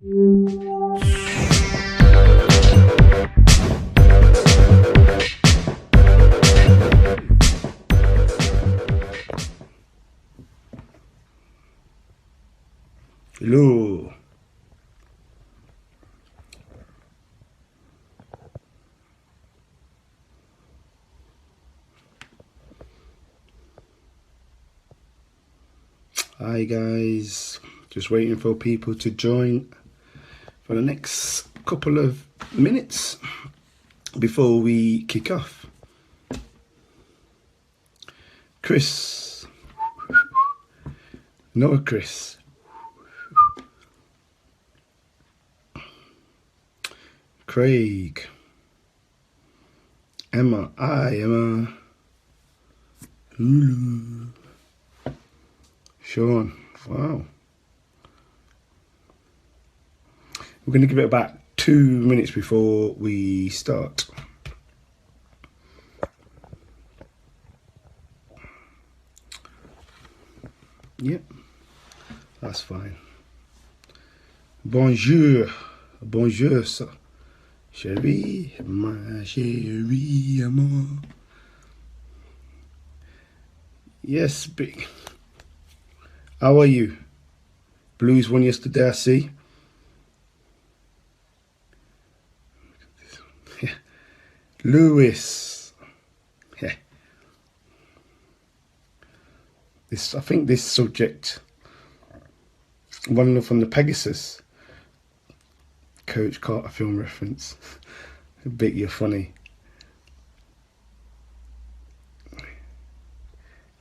Hello. Hi guys, just waiting for people to join for the next couple of minutes before we kick off. Chris, no Chris, Craig, Emma, hi Emma, Hulu, Sean, wow. We're going to give it about 2 minutes before we start. Yep, that's fine. Bonjour, bonjour, chérie, ma chérie, amour. Yes, big. How are you? Blues won yesterday, I see. Lewis. Yeah. I think this subject, one from the Pegasus, Coach Carter film reference. A bit you're funny.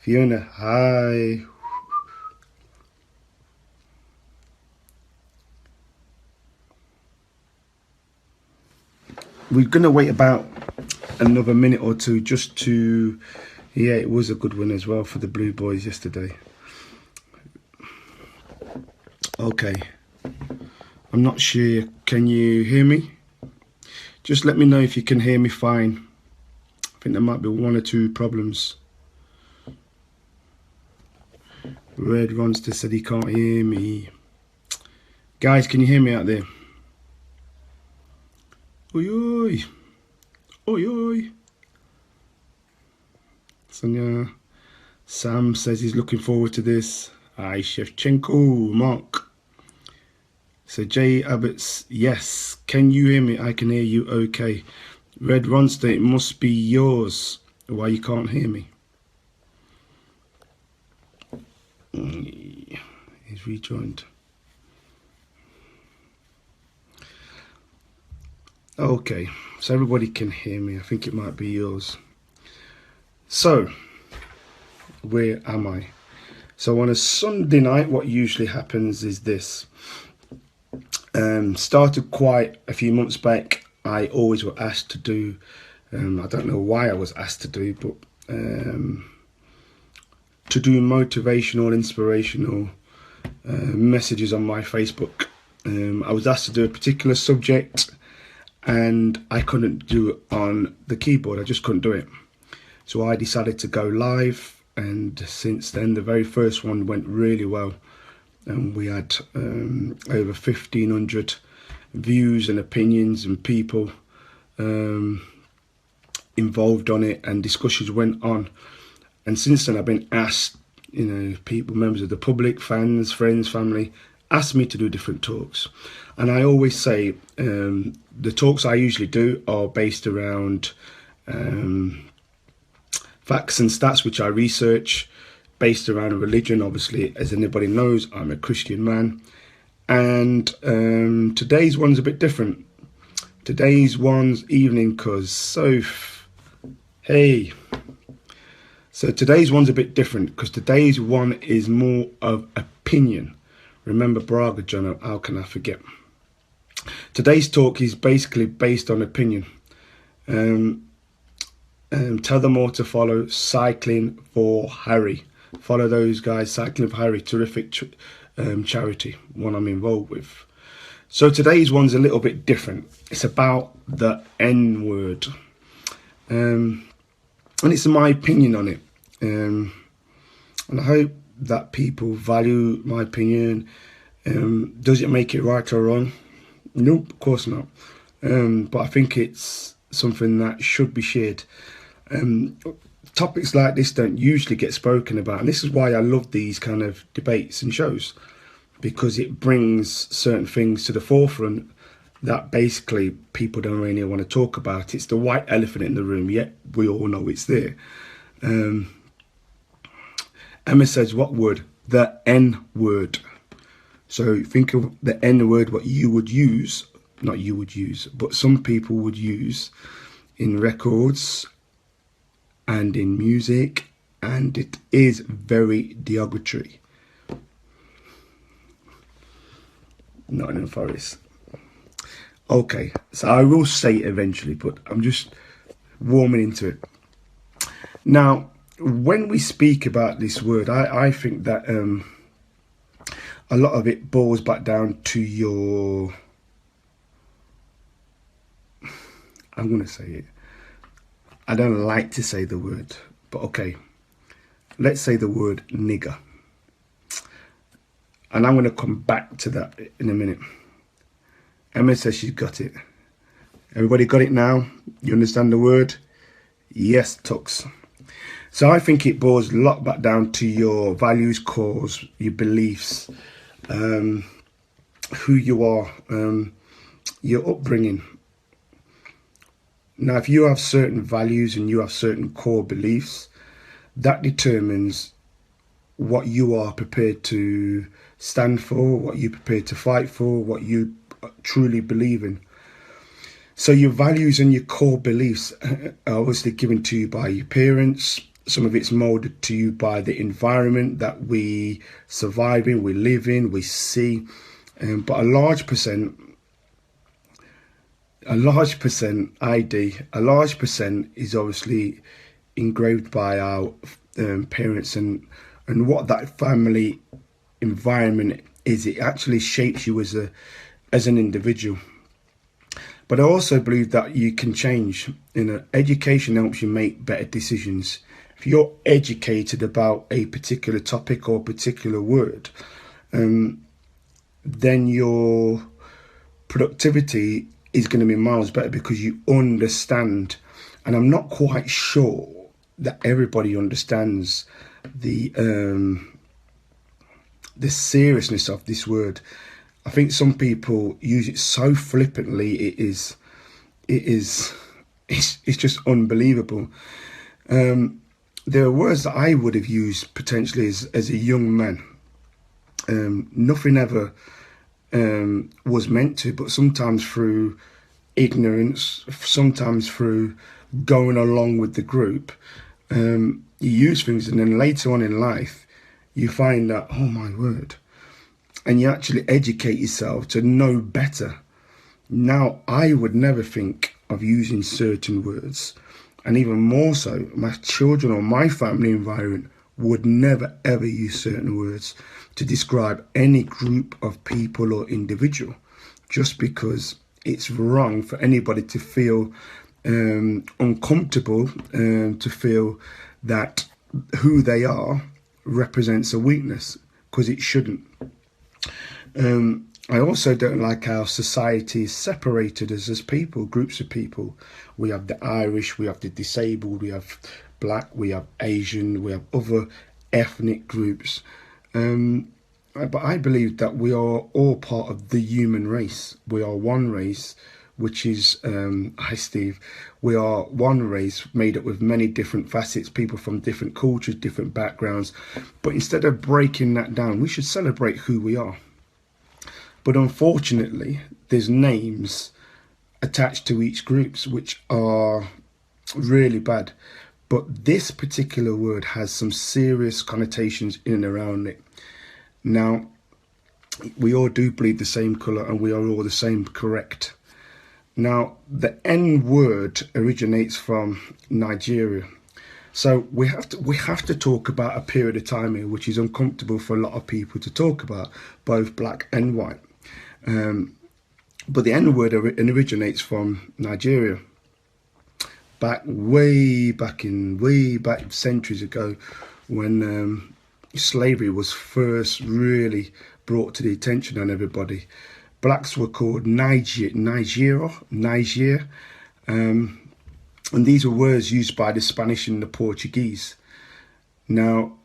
Fiona, hi. We're going to wait about another minute or two just to, yeah, it was a good win as well for the Blue Boys yesterday. Okay, I'm not sure, can you hear me? Just let me know if you can hear me fine. I think there might be 1 or 2 problems. Red Ronster said he can't hear me. Guys, can you hear me out there? Oi, oi. Oi, oi. Sonia. Sam says he's looking forward to this. Hi, Shevchenko. Mark. So Jay Abbott's, yes. Can you hear me? I can hear you okay. Red Ronster, it must be yours. Why you can't hear me? He's rejoined. Okay, so everybody can hear me. I think it might be yours. So, where am I? So on a Sunday night, what usually happens is this. Started quite a few months back. I always were asked to do, I don't know why I was asked to do, but to do motivational, inspirational messages on my Facebook. I was asked to do a particular subject and I couldn't do it on the keyboard. I just couldn't do it. So I decided to go live, and since then the very first one went really well, and we had over 1,500 views and opinions and people involved on it, and discussions went on. And since then I've been asked, you know, people, members of the public, fans, friends, family, ask me to do different talks. And I always say the talks I usually do are based around facts and stats which I research, based around religion. Obviously, as anybody knows, I'm a Christian man. And today's one's a bit different. Today's one's evening, because Soph, hey. So today's one's a bit different because today's one is more of opinion. Remember Braga, John, how can I forget? Today's talk is basically based on opinion. Tell them all to follow Cycling for Harry. Follow those guys, Cycling for Harry, terrific charity, one I'm involved with. So today's one's a little bit different. It's about the N word. And it's my opinion on it. And I hope that people value my opinion, Does it make it right or wrong? Nope, of course not. But I think it's something that should be shared. Topics like this don't usually get spoken about, and this is why I love these kind of debates and shows, because it brings certain things to the forefront that basically people don't really want to talk about. It's the white elephant in the room, yet we all know it's there. Emma says, what word? The N word. So think of the N word, what you would use, not you would use, but some people would use in records and in music, and it is very derogatory. Nottingham Forest. Okay, so I will say it eventually, but I'm just warming into it. Now, when we speak about this word, I think that a lot of it boils back down to your, I'm going to say it. I don't like to say the word, but okay. Let's say the word nigger. And I'm going to come back to that in a minute. Emma says she's got it. Everybody got it now? You understand the word? Yes, Tux. So I think it boils a lot back down to your values, cause, your beliefs, who you are, your upbringing. Now, if you have certain values and you have certain core beliefs, that determines what you are prepared to stand for, what you're prepared to fight for, what you truly believe in. So your values and your core beliefs are obviously given to you by your parents. Some of it's molded to you by the environment that we survive in, we live in, we see. But a large percent is obviously engraved by our parents, and what that family environment is. It actually shapes you as an individual. But I also believe that you can change. Education helps you make better decisions. If you're educated about a particular topic or particular word, then your productivity is going to be miles better because you understand. And I'm not quite sure that everybody understands the seriousness of this word. I think some people use it so flippantly. It's just unbelievable. There are words that I would have used potentially as a young man. Nothing ever was meant to, but sometimes through ignorance, sometimes through going along with the group, you use things, and then later on in life, you find that, oh my word, and you actually educate yourself to know better. Now, I would never think of using certain words, and even more so, my children or my family environment would never ever use certain words to describe any group of people or individual, just because it's wrong for anybody to feel uncomfortable, to feel that who they are represents a weakness, because it shouldn't. I also don't like how society is separated us as people, groups of people. We have the Irish, we have the disabled, we have black, we have Asian, we have other ethnic groups. But I believe that we are all part of the human race. We are one race, which is, hi Steve, we are one race made up with many different facets, people from different cultures, different backgrounds. But instead of breaking that down, we should celebrate who we are. But unfortunately, there's names attached to each group which are really bad. But this particular word has some serious connotations in and around it. Now, we all do bleed the same colour and we are all the same, correct? Now, the N word originates from Nigeria. So we have to talk about a period of time here which is uncomfortable for a lot of people to talk about, both black and white. But the N word originates from Nigeria. Way back centuries ago, when slavery was first really brought to the attention of everybody. Blacks were called Niger, and these were words used by the Spanish and the Portuguese. Now,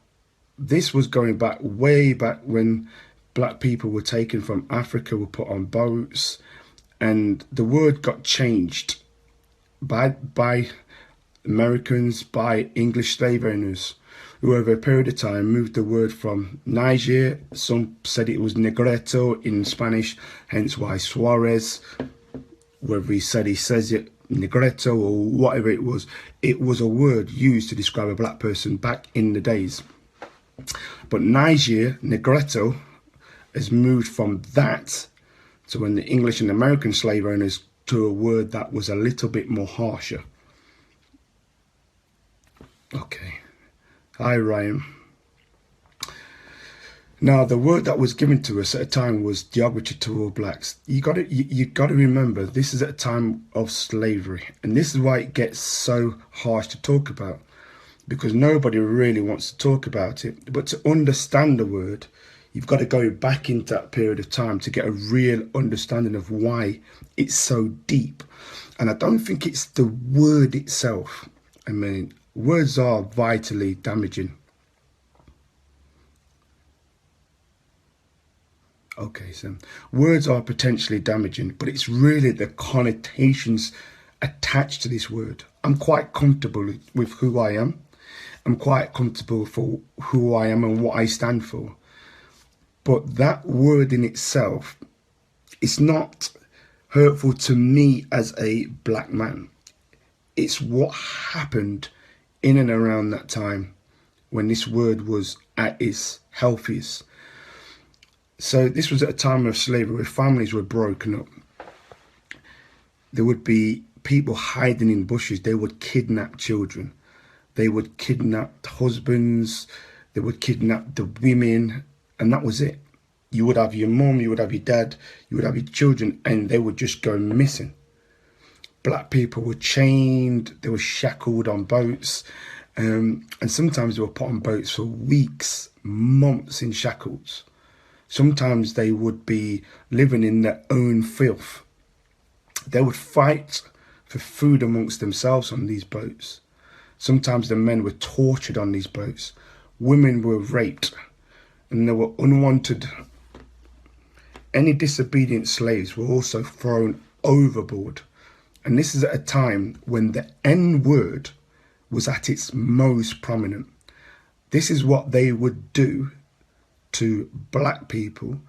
this was going back way back when black people were taken from Africa, were put on boats, and the word got changed by Americans, by English slave owners, who over a period of time moved the word from Niger. Some said it was Negreto in Spanish, hence why Suarez, whether he says it Negreto or whatever it was a word used to describe a black person back in the days. But Niger, Negreto, has moved from that to when the English and American slave owners to a word that was a little bit more harsher. Okay. Hi, Ryan. Now, the word that was given to us at a time was derogatory to all blacks. You got to remember, this is at a time of slavery, and this is why it gets so harsh to talk about, because nobody really wants to talk about it. But to understand the word, you've got to go back into that period of time to get a real understanding of why it's so deep. And I don't think it's the word itself. I mean, words are vitally damaging. Okay, so words are potentially damaging, but it's really the connotations attached to this word. I'm quite comfortable with who I am. I'm quite comfortable for who I am and what I stand for. But that word in itself is not hurtful to me as a black man. It's what happened in and around that time when this word was at its healthiest. So this was at a time of slavery where families were broken up. There would be people hiding in bushes. They would kidnap children. They would kidnap husbands. They would kidnap the women. And that was it. You would have your mum, you would have your dad, you would have your children, and they would just go missing. Black people were chained. They were shackled on boats. And sometimes they were put on boats for weeks, months in shackles. Sometimes they would be living in their own filth. They would fight for food amongst themselves on these boats. Sometimes the men were tortured on these boats. Women were raped, and they were unwanted. Any disobedient slaves were also thrown overboard. And this is at a time when the N word was at its most prominent. This is what they would do to black people.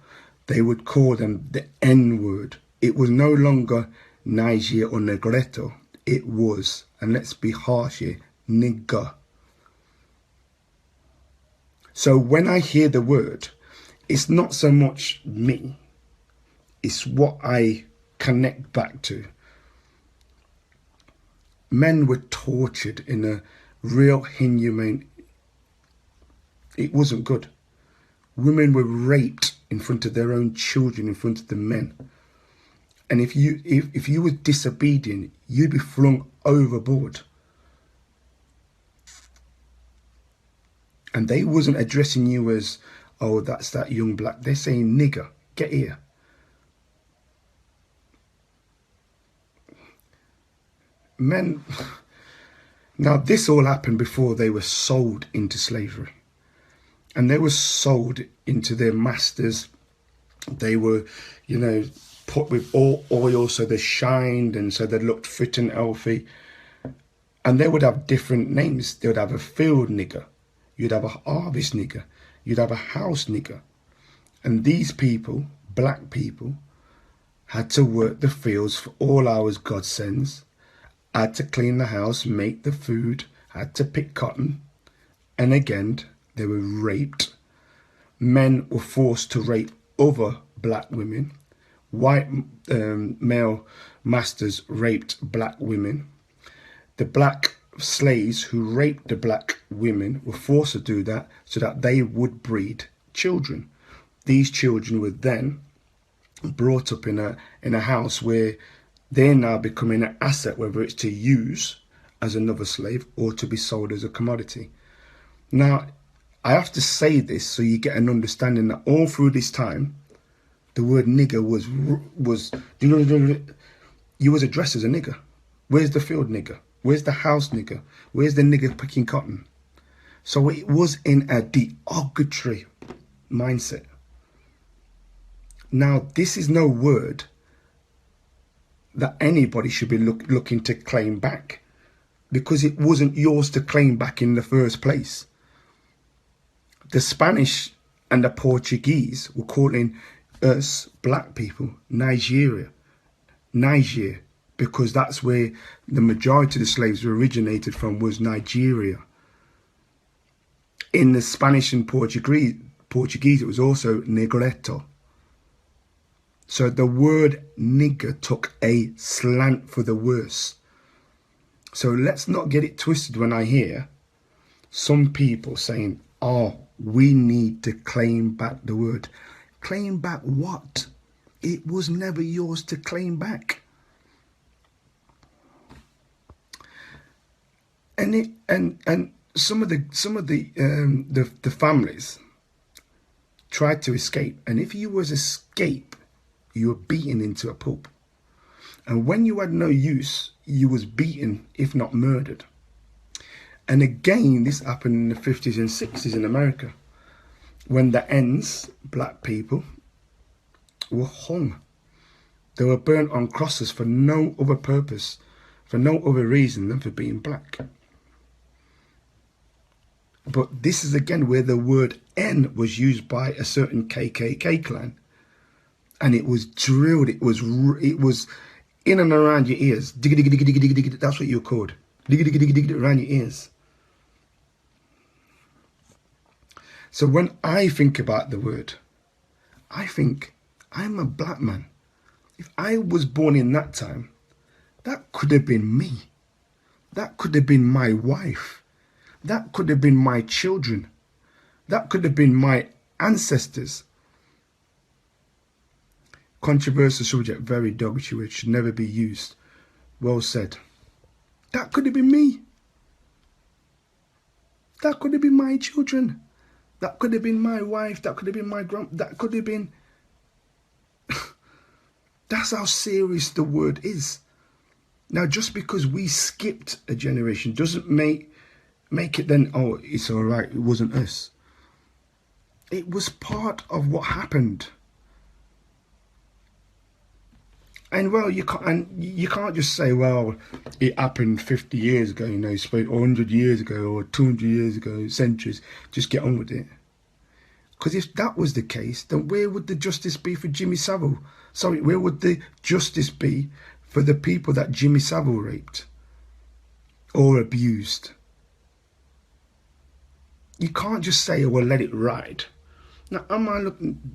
They would call them the N word. It was no longer Niger or Negreto. It was, and let's be harsh here, nigger. So when I hear the word, it's not so much me. It's what I connect back to. Men were tortured in a real inhumane. It wasn't good. Women were raped in front of their own children, in front of the men. And if you were disobedient, you'd be flung overboard. And they wasn't addressing you as, oh, that's that young black. They're saying, nigger, get here. Men. Now, this all happened before they were sold into slavery. And they were sold into their masters. They were, put with all oil so they shined and so they looked fit and healthy. And they would have different names. They would have a field nigger. You'd have a harvest nigger. You'd have a house nigger. And these people, black people, had to work the fields for all hours God sends, had to clean the house, make the food, had to pick cotton. And again, they were raped. Men were forced to rape other black women. White male masters raped black women. The black slaves who raped the black women were forced to do that so that they would breed children. These children were then brought up in a house where they're now becoming an asset, whether it's to use as another slave or to be sold as a commodity. Now, I have to say this so you get an understanding that all through this time, the word nigger was you was addressed as a nigger. Where's the field nigger? Where's the house nigger? Where's the nigger picking cotton? So it was in a derogatory mindset. Now, this is no word that anybody should be looking to claim back, because it wasn't yours to claim back in the first place. The Spanish and the Portuguese were calling us black people Niger, because that's where the majority of the slaves were originated from, was Nigeria. In the Spanish and Portuguese, it was also negreto. So the word nigger took a slant for the worse. So let's not get it twisted when I hear some people saying, oh, we need to claim back the word. Claim back what? It was never yours to claim back. And some of the families tried to escape, and if you was escape, you were beaten into a pulp. And when you had no use, you was beaten, if not murdered. And again, this happened in the 50s and 60s in America, when the N's, black people, were hung. They were burnt on crosses for no other purpose, for no other reason than for being black. But this is again where the word N was used by a certain KKK clan, and it was drilled. It was in and around your ears. That's what you're called. Around your ears. So when I think about the word, I think I'm a black man. If I was born in that time, that could have been me. That could have been my wife. That could have been my children. That could have been my ancestors. Controversial subject, very derogatory, should never be used. Well said. That could have been me. That could have been my children. That could have been my wife. That could have been my that could have been. That's how serious the word is. Now, just because we skipped a generation doesn't make it then, oh, it's all right, it wasn't us. It was part of what happened. And well, you can't just say, well, it happened 50 years ago, or 100 years ago, or 200 years ago, centuries. Just get on with it. Because if that was the case, then where would the justice be for Jimmy Savile? Sorry, where would the justice be for the people that Jimmy Savile raped or abused? You can't just say, oh, well, let it ride. Now,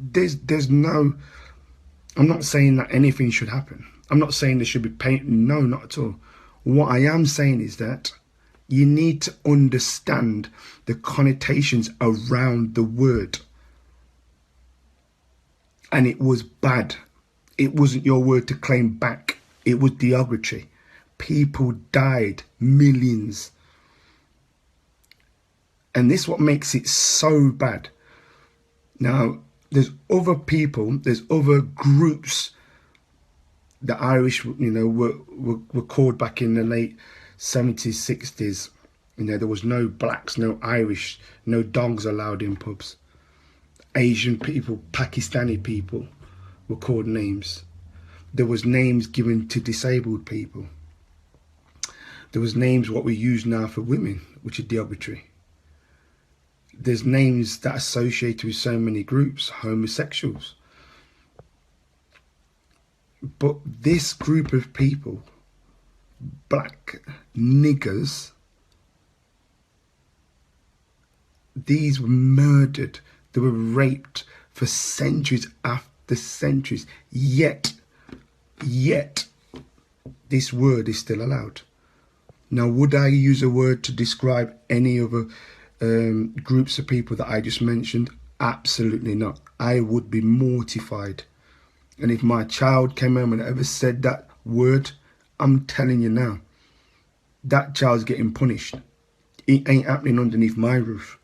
there's no... I'm not saying that anything should happen. I'm not saying there should be pain. No, not at all. What I am saying is that you need to understand the connotations around the word. And it was bad. It wasn't your word to claim back. It was derogatory. People died, millions. And this is what makes it so bad. Now, there's other people, there's other groups. The Irish, were called back in the late 70s, 60s. There was no blacks, no Irish, no dogs allowed in pubs. Asian people, Pakistani people were called names. There was names given to disabled people. There was names what we use now for women, which are derogatory. There's names that are associated with so many groups, homosexuals. But this group of people, black niggers, these were murdered. They were raped for centuries after centuries. Yet, this word is still allowed. Now, would I use a word to describe any other groups of people that I just mentioned? Absolutely not. I would be mortified. And if my child came home and ever said that word, I'm telling you now, that child's getting punished. It ain't happening underneath my roof.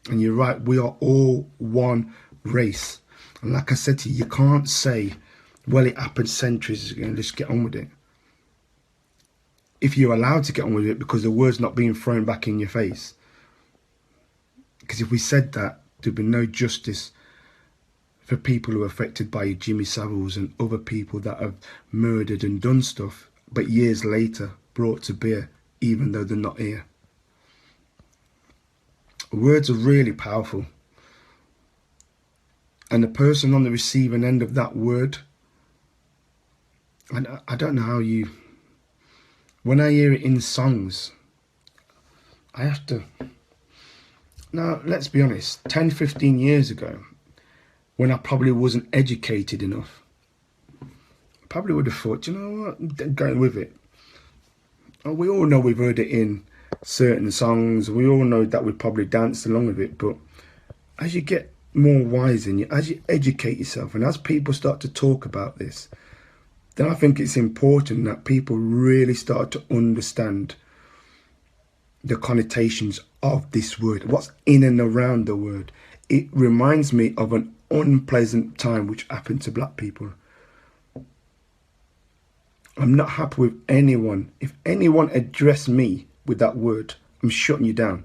And you're right, we are all one race. And like I said to you, you can't say, well, it happened centuries ago, let's get on with it. If you're allowed to get on with it because the word's not being thrown back in your face. Because if we said that, there'd be no justice for people who are affected by Jimmy Saviles and other people that have murdered and done stuff, but years later brought to bear, even though they're not here. Words are really powerful. And the person on the receiving end of that word, and I don't know how you, when I hear it in songs, I have to, now let's be honest, 10, 15 years ago, when I probably wasn't educated enough, I probably would have thought, you know what, going with it. Oh, we all know we've heard it in certain songs, we all know that we probably danced along with it, but as you get more wise and as you educate yourself and as people start to talk about this, then I think it's important that people really start to understand the connotations of this word, what's in and around the word. It reminds me of an unpleasant time which happened to black people. I'm not happy with anyone. If anyone addressed me with that word, I'm shutting you down.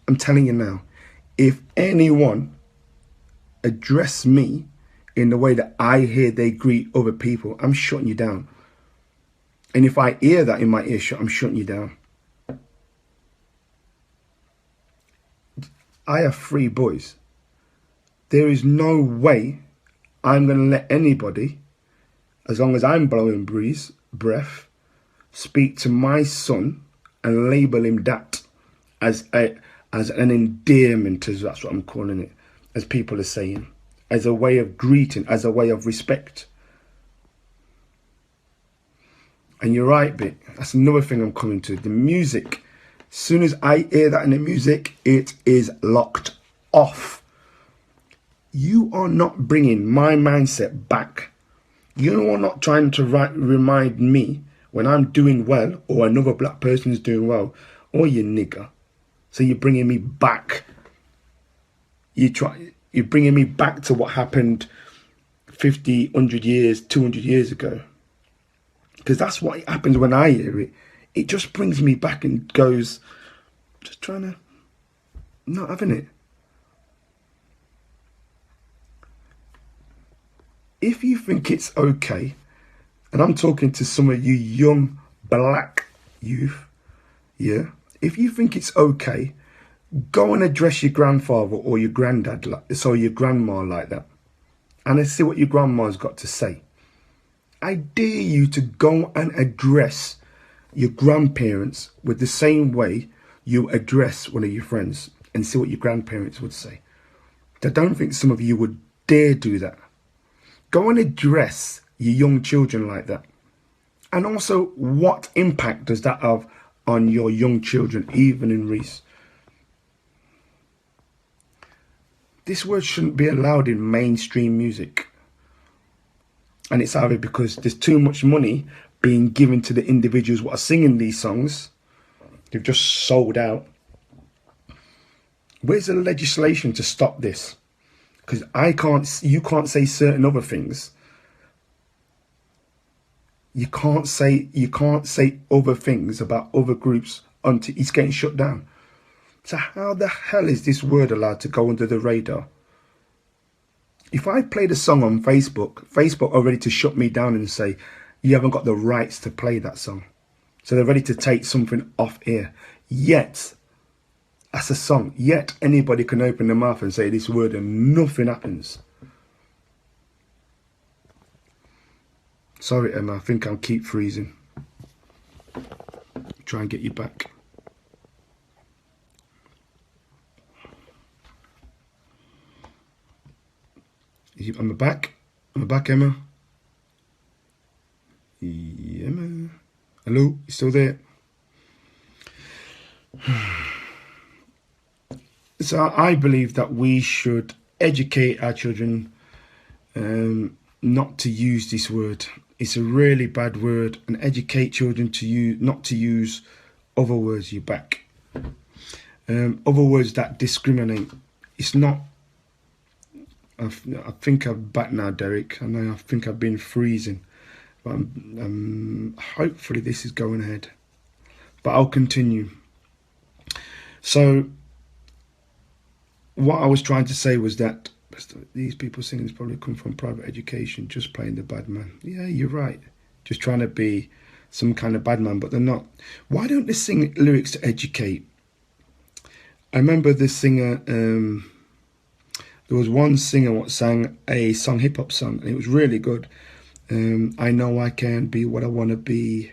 I'm telling you now, if anyone address me in the way that I hear they greet other people, I'm shutting you down. And if I hear that in my earshot, I'm shutting you down. I have 3 boys. There is no way I'm going to let anybody, as long as I'm blowing breath, speak to my son and label him that as an endearment, as that's what I'm calling it, as people are saying, as a way of greeting, as a way of respect. And you're right, Bit. That's another thing I'm coming to. The music. As soon as I hear that in the music, it is locked off. You are not bringing my mindset back. You are not trying to remind me when I'm doing well or another black person is doing well, or you nigger. So you're bringing me back. You're bringing me back to what happened 50, 100 years, 200 years ago. Because that's what happens when I hear it. It just brings me back and goes, just trying to, not having it. If you think it's okay, and I'm talking to some of you young black youth, yeah, if you think it's okay, go and address your grandfather or your granddad, your grandma like that, and let's see what your grandma's got to say. I dare you to go and address your grandparents with the same way you address one of your friends and see what your grandparents would say. I don't think some of you would dare do that. Go and address your young children like that. And also, what impact does that have on your young children, even in Reese? This word shouldn't be allowed in mainstream music. And it's either because there's too much money being given to the individuals who are singing these songs. They've just sold out. Where's the legislation to stop this? Because you can't say certain other things. You can't say other things about other groups until it's getting shut down. So how the hell is this word allowed to go under the radar? If I played a song on Facebook are ready to shut me down and say, you haven't got the rights to play that song. So they're ready to take something off air. Yet, that's a song. Yet anybody can open their mouth and say this word and nothing happens. Sorry, Emma, I think I'll keep freezing. Try and get you back. Am I back? Am I back, Emma? Yeah, Emma. Hello, you still there? So I believe that we should educate our children not to use this word. It's a really bad word, and educate children to not to use other words. You back. Other words that discriminate. It's not. I think I'm back now, Derek. I think I've been freezing, but hopefully this is going ahead. But I'll continue. So what I was trying to say was that these people singing this probably come from private education, just playing the bad man. Yeah, you're right. Just trying to be some kind of bad man, but they're not. Why don't they sing lyrics to educate? I remember this singer, there was one singer what sang a song, hip hop song, and it was really good. I know I can be what I want to be.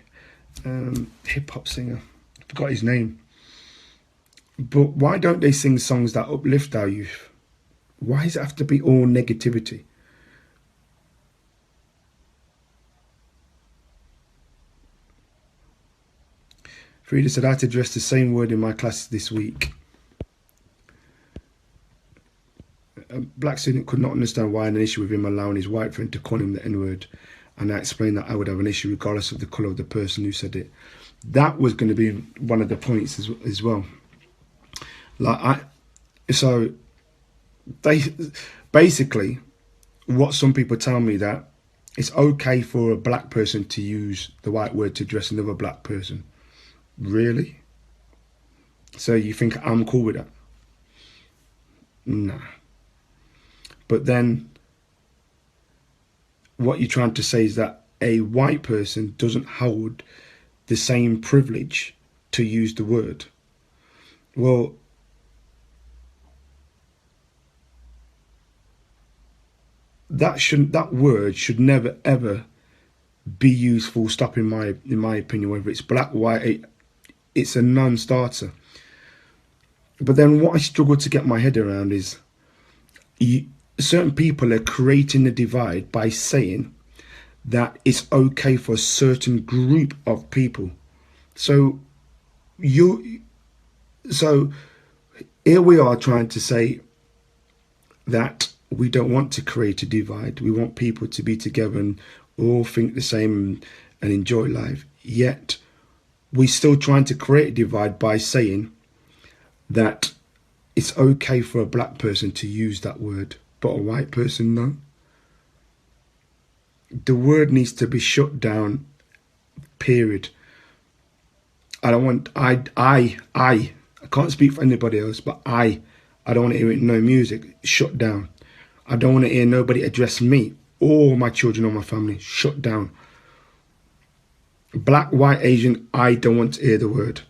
Hip hop singer, I forgot his name. But why don't they sing songs that uplift our youth? Why does it have to be all negativity? Frida said, I had to address the same word in my class this week. A black student could not understand why I had an issue with him allowing his white friend to call him the N-word. And I explained that I would have an issue regardless of the colour of the person who said it. That was going to be one of the points as well. So they basically, what some people tell me, that it's okay for a black person to use the white word to address another black person. Really? So you think I'm cool with that? Nah. But then what you're trying to say is that a white person doesn't hold the same privilege to use the word. Well, that word should never ever be used full stop in my opinion. Whether it's black, white, it's a non-starter. But then what I struggle to get my head around is certain people are creating a divide by saying that it's okay for a certain group of people. So here we are trying to say that we don't want to create a divide. We want people to be together and all think the same and enjoy life. Yet we're still trying to create a divide by saying that it's okay for a black person to use that word, but a white person, no. The word needs to be shut down, period. I don't want, I can't speak for anybody else, but I don't want to hear it, no music, shut down. I don't want to hear nobody address me or my children or my family, shut down. Black, white, Asian, I don't want to hear the word.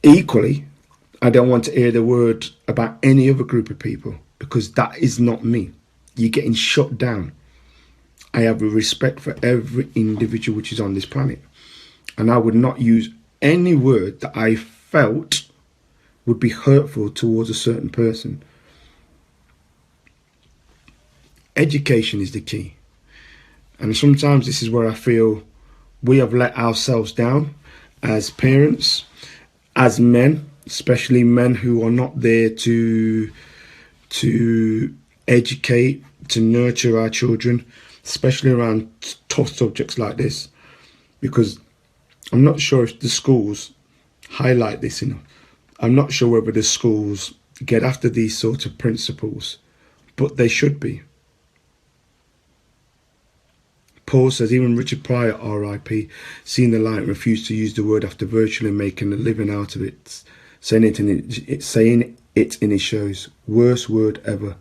Equally, I don't want to hear the word about any other group of people, because that is not me. You're getting shut down. I have a respect for every individual which is on this planet, and I would not use any word that I felt would be hurtful towards a certain person. Education is the key. And sometimes this is where I feel we have let ourselves down as parents, as men, especially men who are not there to educate, to nurture our children, especially around tough subjects like this. Because I'm not sure if the schools highlight this enough. I'm not sure whether the schools get after these sort of principles, but they should be. Paul says, even Richard Pryor, R.I.P., seen the light, refused to use the word after virtually making a living out of it, saying it in his shows. Worst word ever.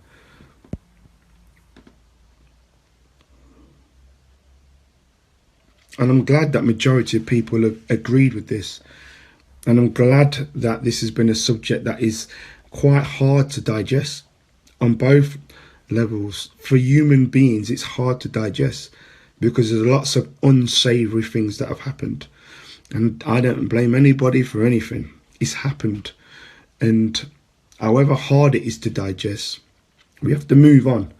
And I'm glad that majority of people have agreed with this. And I'm glad that this has been a subject that is quite hard to digest on both levels. For human beings, it's hard to digest, because there's lots of unsavory things that have happened. And I don't blame anybody for anything. It's happened. And however hard it is to digest, we have to move on.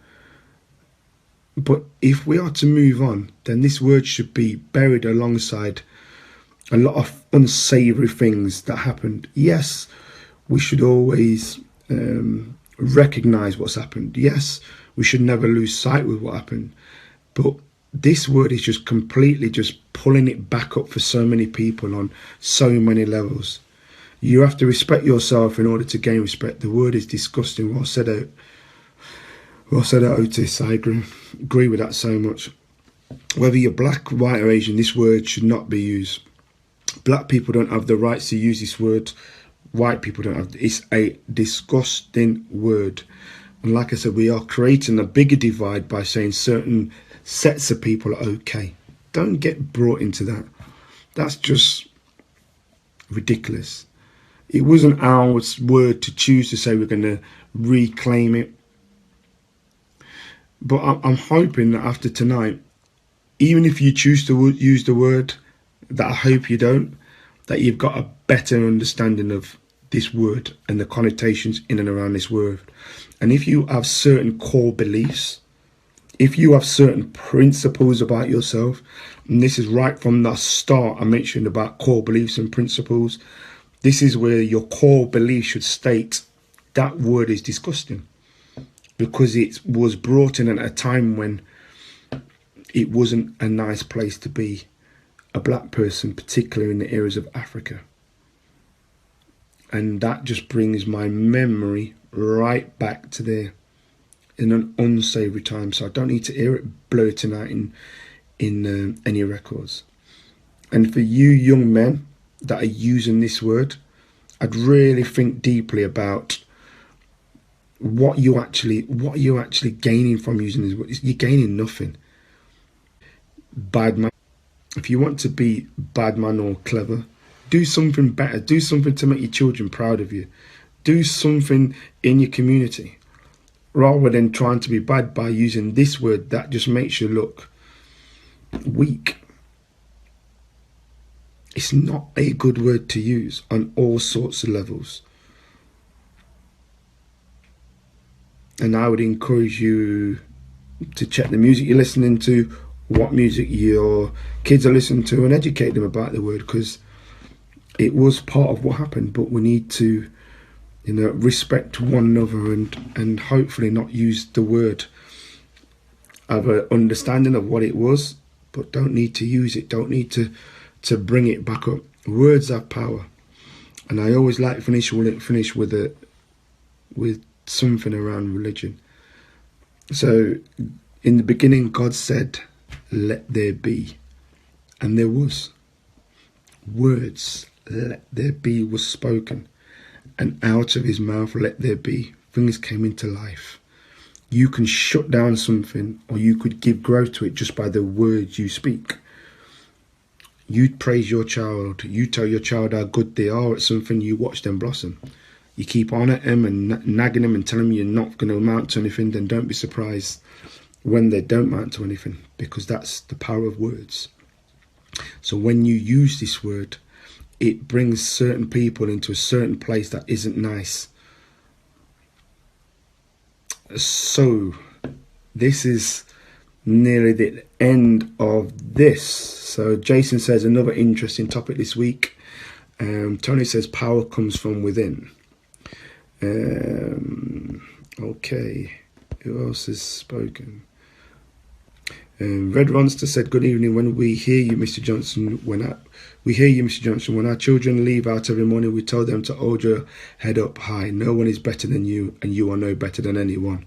But if we are to move on, then this word should be buried alongside a lot of unsavory things that happened. Yes, we should always recognize what's happened. Yes, we should never lose sight with what happened. But this word is just completely just pulling it back up for so many people on so many levels. You have to respect yourself in order to gain respect. The word is disgusting. Well said out. Well said out, Otis. I agree with that so much. Whether you're black, white or Asian, this word should not be used. Black people don't have the rights to use this word. White people don't have. It's a disgusting word. And like I said, we are creating a bigger divide by saying certain sets of people are okay. Don't get brought into that. That's just ridiculous. It wasn't our word to choose to say we're going to reclaim it. But I'm hoping that after tonight, even if you choose to use the word, that I hope you don't, that you've got a better understanding of this word and the connotations in and around this word. And if you have certain core beliefs, if you have certain principles about yourself, and this is right from the start, I mentioned about core beliefs and principles, this is where your core belief should state that word is disgusting, because it was brought in at a time when it wasn't a nice place to be a black person, particularly in the areas of Africa. And that just brings my memory right back to there in an unsavory time. So I don't need to hear it blurting out in any records. And for you young men that are using this word, I'd really think deeply about what you're actually gaining from using this word. You're gaining nothing. Bad man. If you want to be bad man or clever, do something better. Do something to make your children proud of you. Do something in your community, rather than trying to be bad by using this word that just makes you look weak. It's not a good word to use on all sorts of levels. And I would encourage you to check the music you're listening to, what music your kids are listening to, and educate them about the word, because it was part of what happened. But we need to, respect one another and hopefully not use the word. Have an understanding of what it was, but don't need to use it. Don't need to bring it back up. Words have power, and I always like to finish with something around religion. So, in the beginning, God said, "Let there be," and there was. Words, "Let there be," was spoken, and out of his mouth, "Let there be," things came into life. You can shut down something, or you could give growth to it just by the words you speak. You praise your child, you tell your child how good they are at something, you watch them blossom. You keep on at them and nagging them and telling them you're not going to amount to anything, then don't be surprised when they don't amount to anything, because that's the power of words. So when you use this word, it brings certain people into a certain place that isn't nice. So this is nearly the end of this. So Jason says another interesting topic this week. Tony says power comes from within. Okay, who else has spoken? Red Ronster said, "Good evening. When we hear you, Mr. Johnson, when our children leave out every morning, we tell them to hold your head up high. No one is better than you, and you are no better than anyone."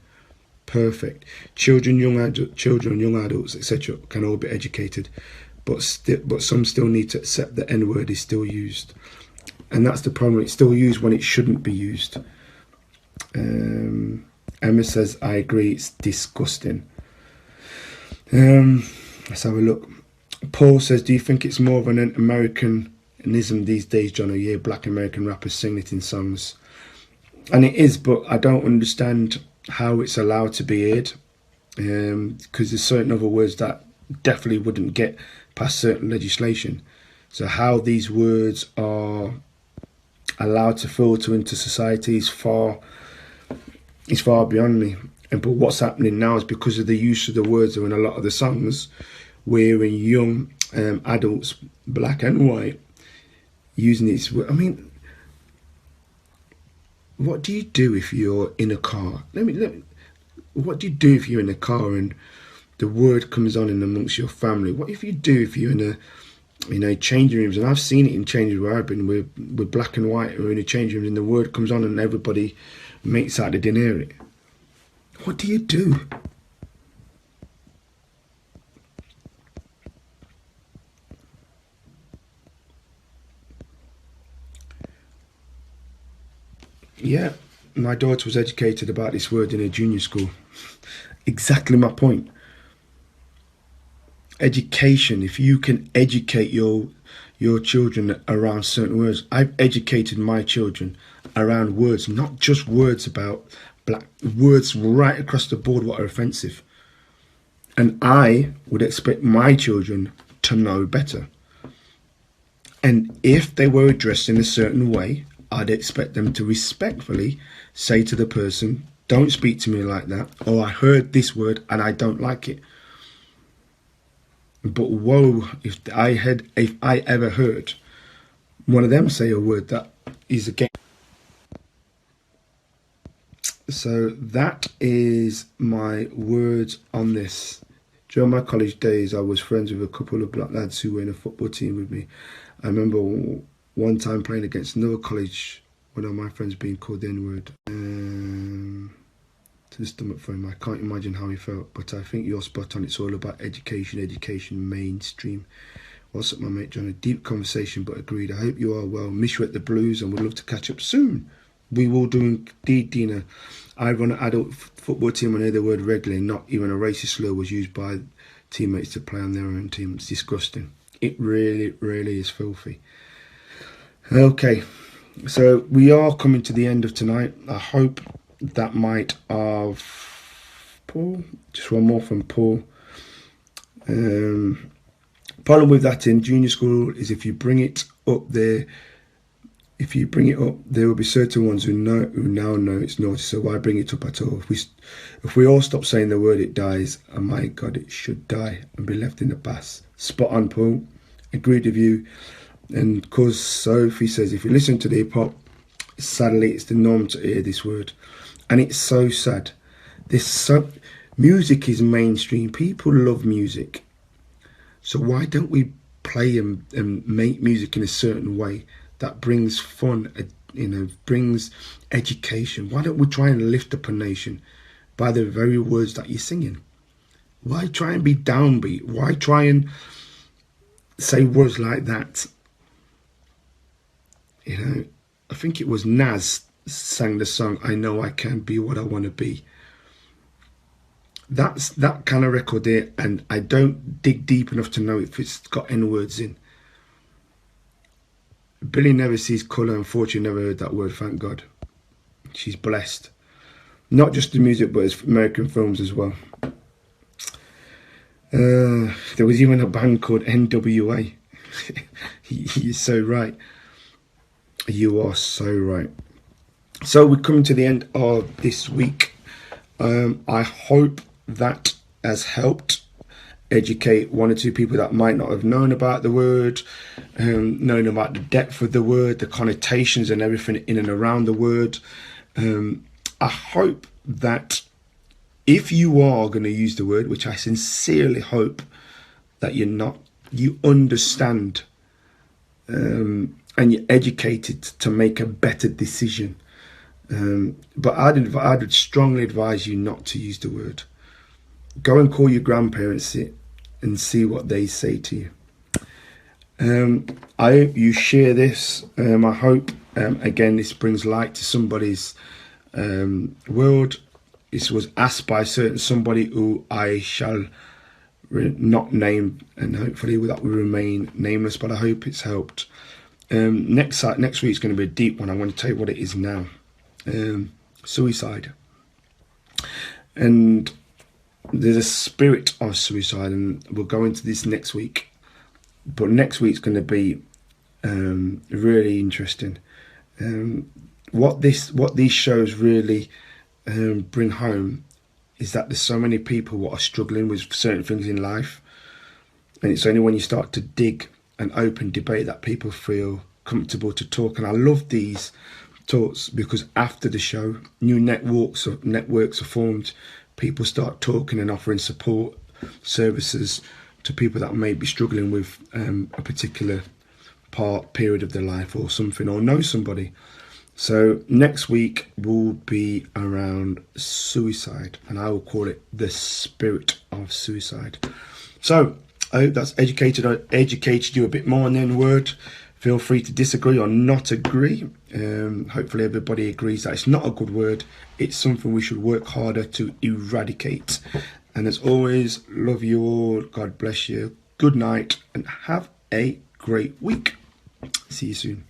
Perfect. Children, young adults, etc., can all be educated, but some still need to accept the N word is still used, and that's the problem. It's still used when it shouldn't be used. Emma says, "I agree. It's disgusting." Let's have a look. Paul says, "Do you think it's more of an Americanism these days, John? Yeah, black American rappers sing it in songs." And it is, but I don't understand how it's allowed to be aired, because there's certain other words that definitely wouldn't get past certain legislation. So how these words are allowed to filter into society is far beyond me. But what's happening now is because of the use of the words in a lot of the songs, we're in young adults, black and white, using these. I mean, what do you do if you're in a car? What do you do if you're in a car and the word comes on in amongst your family? What if you do if you're in You know, changing rooms, and I've seen it in changes where I've been with black and white, or in a changing room, and the word comes on and everybody makes out they didn't hear it. What do you do? Yeah, my daughter was educated about this word in a junior school. Exactly my point. Education, if you can educate your children around certain words. I've educated my children around words, not just words about black, words right across the board what are offensive. And I would expect my children to know better. And if they were addressed in a certain way, I'd expect them to respectfully say to the person, don't speak to me like that, or I heard this word and I don't like it. But whoa, if I ever heard one of them say a word that is against. So that is my words on this. During my college days, I was friends with a couple of black lads who were in a football team with me. I remember one time playing against another college, one of my friends being called the N-word. To the stomach for him. I can't imagine how he felt, but I think you're spot on. It's all about education, mainstream. What's up, my mate John? A deep conversation, but agreed. I hope you are well. Miss you at the Blues, and we'd love to catch up soon. We will do indeed, Dina. I run an adult football team and I hear the word regularly. Not even a racist slur was used by teammates to play on their own team. It's disgusting. It really, really is filthy. Okay, so we are coming to the end of tonight. I hope that might have Paul. Just one more from Paul. Problem with that in junior school is if you bring it up there, there will be certain ones who now know it's naughty. So why bring it up at all? If we all stop saying the word, it dies. And my God, it should die and be left in the past. Spot on, Paul. Agreed with you. And cause Sophie says, if you listen to the hip hop, sadly, it's the norm to hear this word, and it's so sad. Music is mainstream. People love music. So why don't we play and make music in a certain way that brings fun, brings education? Why don't we try and lift up a nation by the very words that you're singing? Why try and be downbeat? Why try and say words like that? I think it was Nas sang the song, I Know I Can Be What I Want to Be. That's that kind of record there, and I don't dig deep enough to know if it's got N-words in. Billy never sees colour, unfortunately never heard that word, thank God. She's blessed. Not just the music, but it's American films as well. There was even a band called NWA. You're so right. You are so right. So we're coming to the end of this week. I hope that has helped educate one or two people that might not have known about the word, known about the depth of the word, the connotations and everything in and around the word. I hope that if you are going to use the word, which I sincerely hope that you understand and you're educated to make a better decision. But I'd strongly advise you not to use the word. Go and call your grandparents and see what they say to you. I hope you share this. I hope, again, this brings light to somebody's world. This was asked by somebody who I shall not name, and hopefully that will remain nameless, but I hope it's helped. Next week's going to be a deep one. I'm going to tell you what it is now. Suicide. And there's a spirit of suicide, and we'll go into this next week. But next week's going to be really interesting. What these shows really bring home is that there's so many people who are struggling with certain things in life, and it's only when you start to dig and open debate that people feel comfortable to talk. And I love these talks because after the show, new networks are formed. People start talking and offering support services to people that may be struggling with a particular period of their life or something, or know somebody. So next week will be around suicide, and I will call it the spirit of suicide. So I hope that's educated you a bit more on the N-word. Feel free to disagree or not agree. Hopefully everybody agrees that it's not a good word. It's something we should work harder to eradicate. And as always, love you all. God bless you. Good night and have a great week. See you soon.